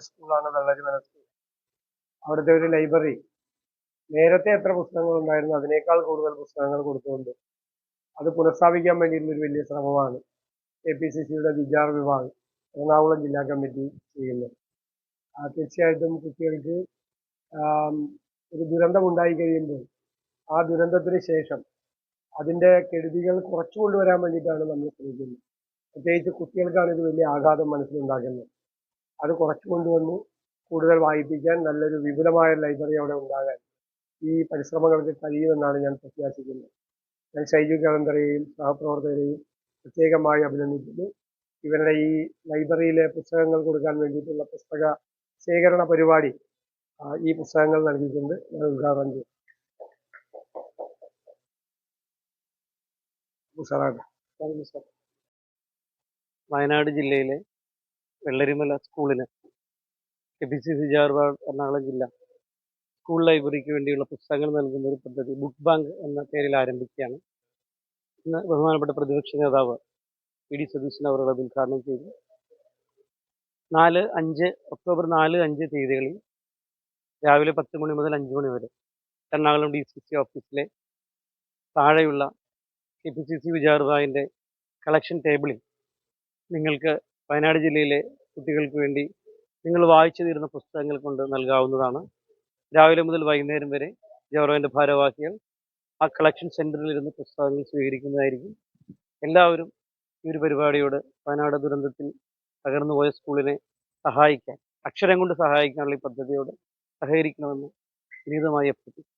സ്കൂളാണ് വെള്ളരിമല സ്കൂൾ. അവിടുത്തെ ഒരു ലൈബ്രറി നേരത്തെ എത്ര പുസ്തകങ്ങൾ ഉണ്ടായിരുന്നു അതിനേക്കാൾ കൂടുതൽ പുസ്തകങ്ങൾ കൊടുത്തുകൊണ്ട് അത് പുനഃസ്ഥാപിക്കാൻ വേണ്ടിയിട്ടുള്ള ഒരു വലിയ ശ്രമമാണ് KPCCയുടെ വിചാർ വിഭാഗ് എറണാകുളം ജില്ലാ കമ്മിറ്റി ചെയ്യുന്നത്. തീർച്ചയായിട്ടും കുട്ടികൾക്ക് ഒരു ദുരന്തം ഉണ്ടായി കഴിയുമ്പോൾ ആ ദുരന്തത്തിന് ശേഷം അതിൻ്റെ കെടുതികൾ കുറച്ചു കൊണ്ടുവരാൻ വേണ്ടിയിട്ടാണ് നമ്മൾ ശ്രമിക്കുന്നത്. പ്രത്യേകിച്ച് കുട്ടികൾക്കാണ് ഇത് വലിയ ആഘാതം മനസ്സിലുണ്ടാക്കുന്നത്. അത് കുറച്ചു കൊണ്ടുവന്ന് കൂടുതൽ വായിപ്പിക്കാൻ നല്ലൊരു വിപുലമായ ലൈബ്രറി അവിടെ ഉണ്ടാകാൻ ഈ പരിശ്രമങ്ങൾക്ക് കഴിയുമെന്നാണ് ഞാൻ പ്രത്യാശിക്കുന്നത്. ഞാൻ ഷൈജു കലന്തറയെയും സഹപ്രവർത്തകരെയും പ്രത്യേകമായി അഭിനന്ദിക്കുന്നു. ഇവരുടെ ഈ ലൈബ്രറിയിലെ പുസ്തകങ്ങൾ കൊടുക്കാൻ വേണ്ടിയിട്ടുള്ള പുസ്തക ശേഖരണ പരിപാടി ഈ പുസ്തകങ്ങൾ നൽകിക്കൊണ്ട് ഞാൻ ഉദ്ഘാടനം ചെയ്തു. വയനാട് ജില്ലയിലെ വെള്ളരിമല സ്കൂളിന് KPCC ജാർവാഡ് എറണാകുളം ജില്ല സ്കൂൾ ലൈബ്രറിക്ക് വേണ്ടിയുള്ള പുസ്തകങ്ങൾ നൽകുന്ന ഒരു പദ്ധതി ബുക്ക് ബാങ്ക് എന്ന പേരിൽ ആരംഭിക്കുകയാണ്. ഇന്ന് ബഹുമാനപ്പെട്ട പ്രതിപക്ഷ നേതാവ് PD സതീശൻ അവർ അത് ഉദ്ഘാടനം ചെയ്തു. ഒക്ടോബർ 4-5 തീയതികളിൽ രാവിലെ 10 മണി മുതൽ 5 മണി വരെ എറണാകുളം DCC ഓഫീസിലെ താഴെയുള്ള KPCC വിചാർവാഹിൻ്റെ കളക്ഷൻ ടേബിളിൽ നിങ്ങൾക്ക് വയനാട് ജില്ലയിലെ കുട്ടികൾക്ക് വേണ്ടി നിങ്ങൾ വായിച്ചു തീരുന്ന പുസ്തകങ്ങൾ കൊണ്ട് നൽകാവുന്നതാണ്. രാവിലെ മുതൽ വൈകുന്നേരം വരെ ജാർവാഹിൻ്റെ ഭാരവാഹികൾ ആ കളക്ഷൻ സെൻറ്ററിൽ ഇരുന്ന് പുസ്തകങ്ങൾ സ്വീകരിക്കുന്നതായിരിക്കും. എല്ലാവരും ഈ ഒരു പരിപാടിയോട് വയനാട് ദുരന്തത്തിൽ തകർന്നുപോയ സ്കൂളിനെ സഹായിക്കാൻ, അക്ഷരം കൊണ്ട് സഹായിക്കാനുള്ള ഈ പദ്ധതിയോട് സഹകരിക്കണമെന്ന് വിനീതമായി അഭ്യർത്ഥിക്കുന്നു.